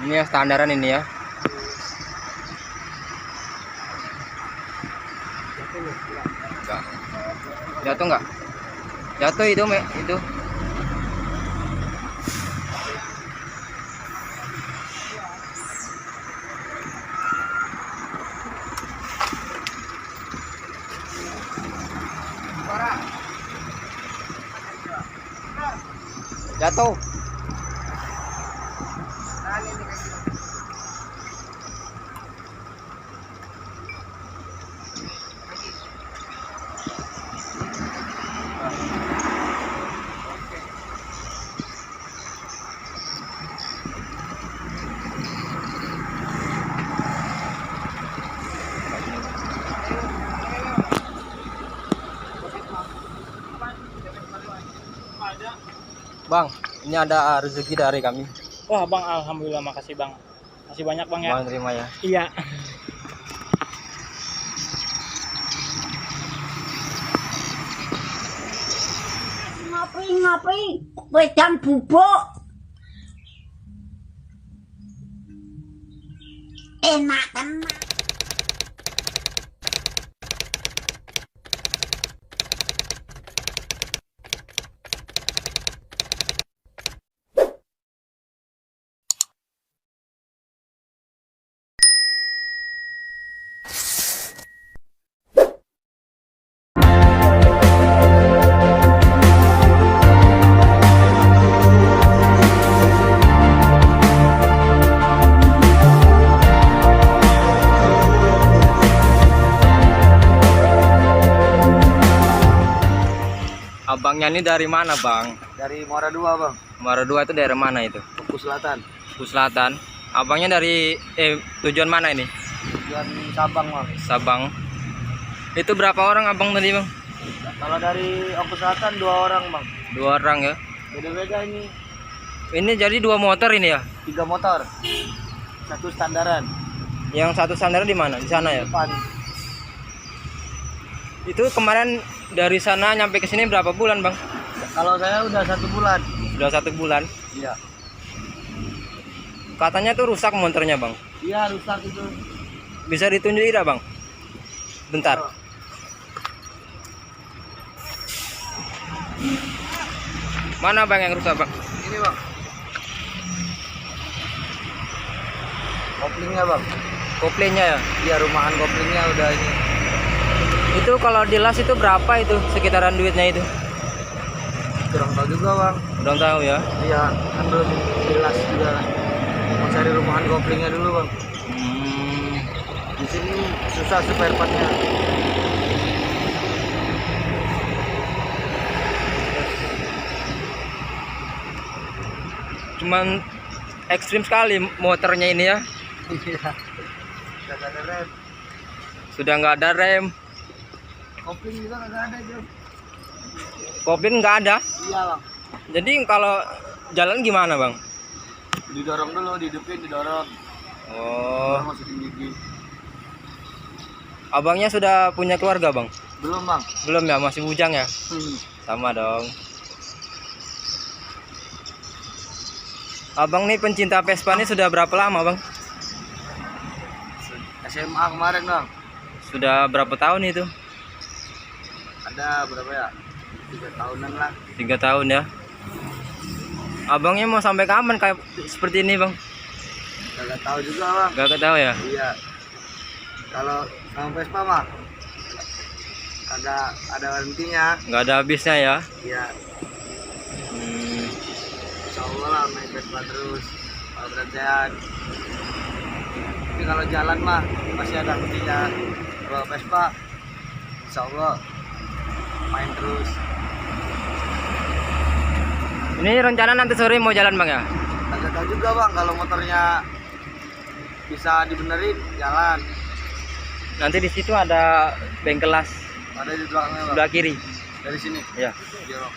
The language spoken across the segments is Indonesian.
Ini yang standaran ini ya. Enggak. Jatuh enggak? Jatuh itu, itu. Jatuh. Bang, ini ada rezeki dari kami. Wah bang, alhamdulillah, makasih bang. Masih banyak bang ya. Bang terima ya. Iya. Ngopi wedang bubuk enak enak. Abangnya ini dari mana, Bang? Dari Muara Dua, Bang. Muara Dua itu daerah mana itu? Duku Selatan. Duku Selatan. Abangnya dari tujuan mana ini? Tujuan Sabang, Bang. Sabang. Itu berapa orang abang tadi, Bang? Kalau dari Duku Selatan 2 orang, Bang. 2 orang ya. Beda-beda ini. Ini jadi 2 motor ini ya? 3 motor. 1 standaran. Yang satu standar di mana? Di sana ya? Depan. Itu kemarin dari sana nyampe ke sini berapa bulan, Bang? Kalau saya udah 1 bulan. Sudah 1 bulan. Iya. Katanya tuh rusak motornya, Bang. Iya, rusak itu. Bisa ditunjukin tidak, Bang? Bentar. Mana, Bang, yang rusak, Bang? Ini, Bang. Koplingnya, Bang. Koplingnya ya? Iya, rumahan koplingnya udah ini. Itu kalau dilas itu berapa itu sekitaran duitnya itu? Kurang tahu juga, Bang. Belum tahu ya. Iya, kan belum jelas juga. Mau cari rumahan koplingnya dulu, Bang. Di sini susah spare partnya. Cuman ekstrim sekali motornya ini ya. Iya. Udah gak ada rem. Sudah nggak ada rem. Kopling juga nggak ada, Jom. Kopling nggak ada. Iya, Bang. Jadi kalau jalan gimana, Bang? Didorong dulu, dihidupin, didorong. Oh, Masukin gigi. abangnya sudah punya keluarga, Bang? Belum, Bang. Belum ya, masih bujang ya? Hmm. Sama dong. Abang nih pencinta Vespa nih sudah berapa lama, Bang? SMA kemarin, Bang. Sudah berapa tahun itu? Ada berapa ya? 3 tahunan lah. 3 tahun ya. Abangnya mau sampai kapan kayak seperti ini, Bang? Gak tahu juga, Bang. Gak tahu ya. Iya. Kalau sama Vespa mah kagak ada hentinya. Nggak ada habisnya ya. Iya. Insya Allah lah main Vespa terus. Kalau berat sehat. Tapi kalau jalan mah masih ada hentinya. Kalau Vespa, Insya Allah main terus. Ini rencana nanti sore mau jalan, Bang ya? Kagak tahu juga, Bang, kalau motornya bisa dibenerin jalan. Nanti di situ ada bengkel las Ada di belakangnya, Bang. sebelah kiri. Dari sini. Ya. Iya, Bang.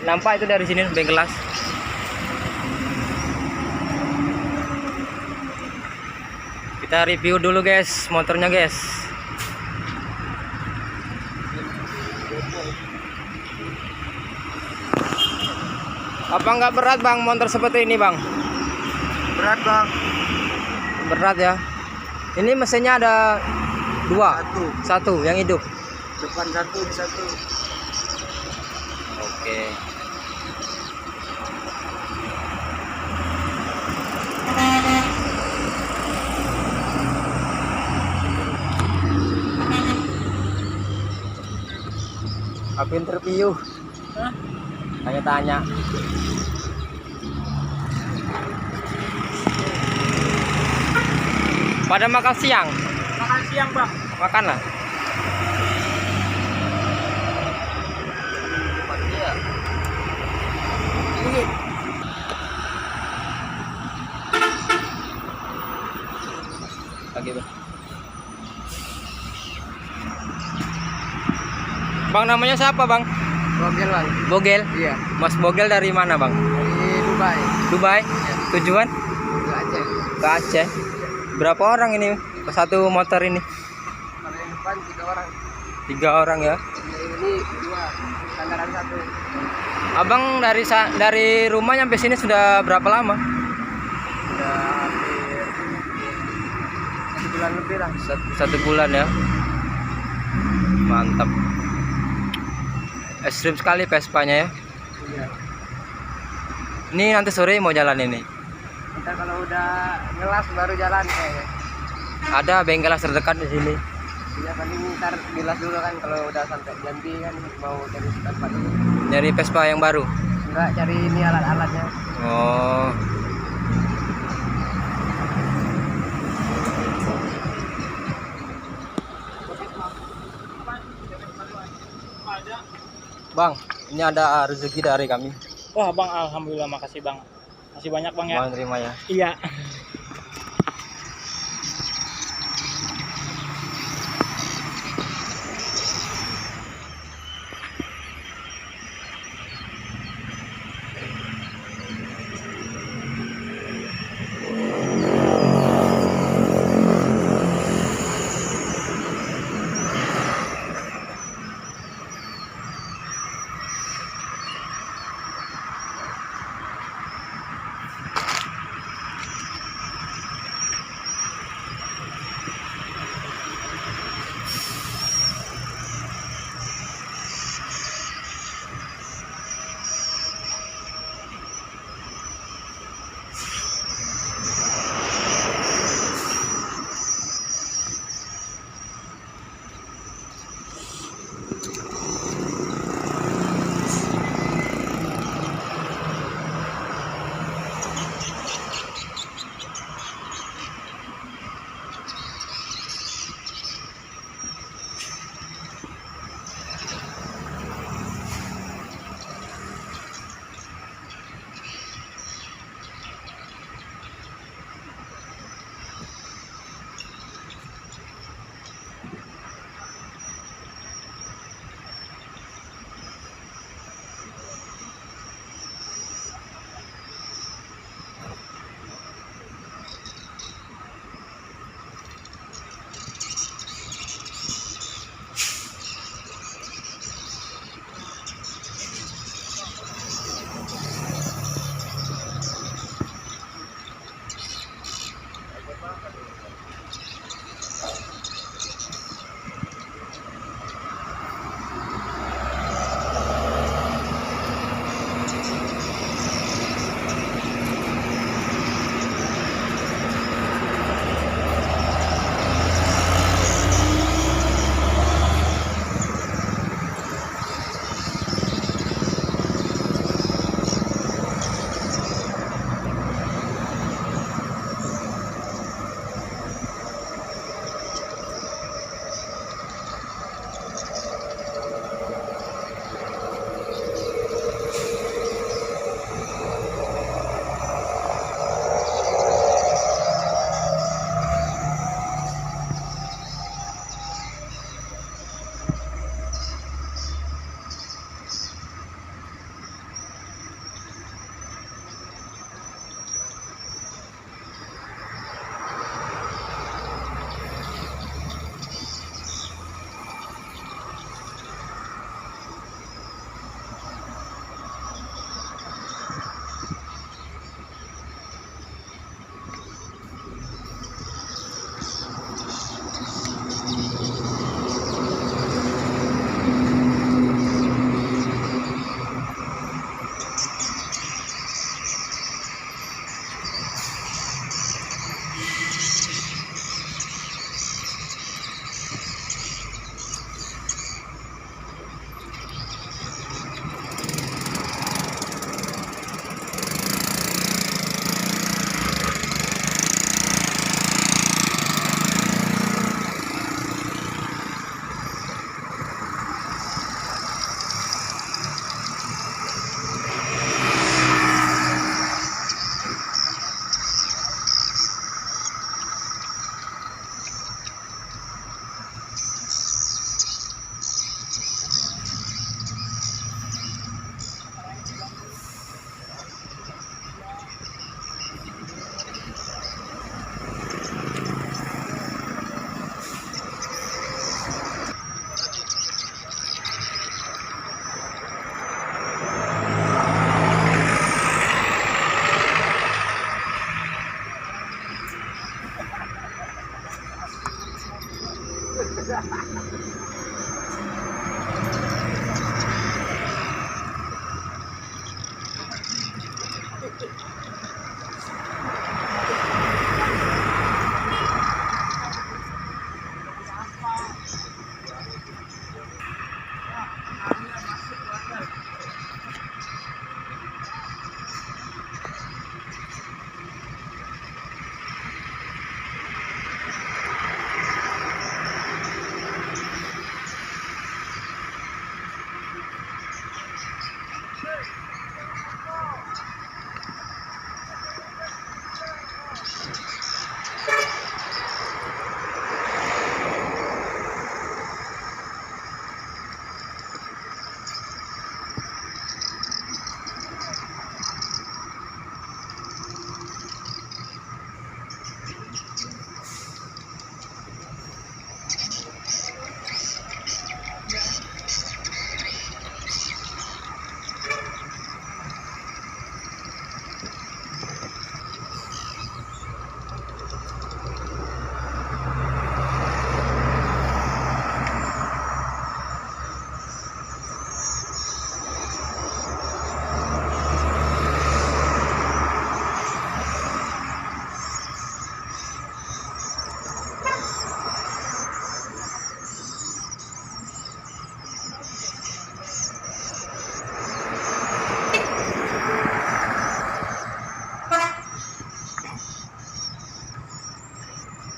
Nampak itu dari sini bengkel las. Kita review dulu, guys, motornya, guys. Apa nggak berat, Bang, motor seperti ini, Bang? Berat bang. Berat ya. Ini mesinnya ada dua. Satu. Satu yang hidup. Depan satu di satu. Oke. Aku interview. Hah? Tanya-tanya. Pada makan siang. Makan siang bang. Makanlah. Depan dia. Ini. Lagi bang. Bang namanya siapa bang? Bogel bang. Bogel. Iya. Mas Bogel dari mana bang? Di Dubai. Dubai. Tujuan? Di Aceh. Ke Aceh. Berapa orang ini? Satu motor ini? Kalau yang depan 3 orang. 3 orang ya. Ini 2. Sandaran 1. Abang dari rumah sampai sini sudah berapa lama? Udah hampir 1 bulan lebih lah. 1 bulan ya. Mantap. Ekstrim sekali Vespanya ya. Iya. Ini nanti sore mau jalan ini. Ntar kalau udah ngelas baru jalan kayaknya. Ada bengkel terdekat di sini. Iya paling ntar bilas dulu kan kalau udah sampai Jambi kan mau cari tempat dulu. Nyari Vespa yang baru. Enggak cari ini alat-alatnya. Oh. Bang, ini ada rezeki dari kami. Wah bang, alhamdulillah, makasih bang. Masih banyak bang ya. Bang terima ya. Iya.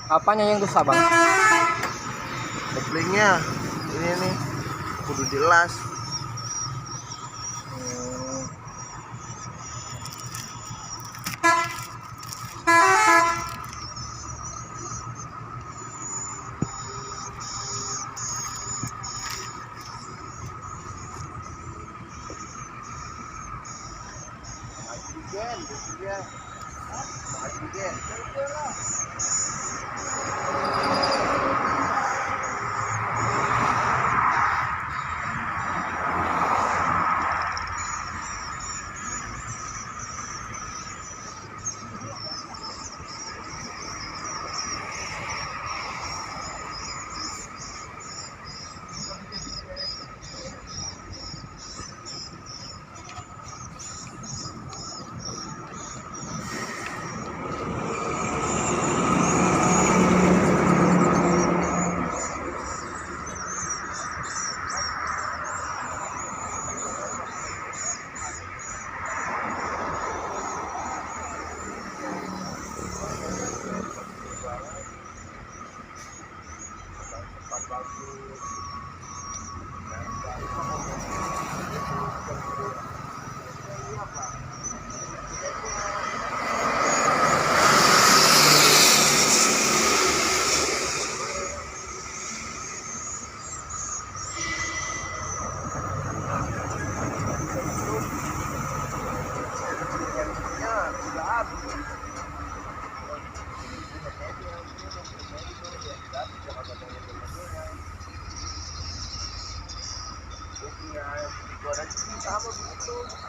Apanya yang rusak bang? Koplingnya ini nih kudu dilas. Sama begitu.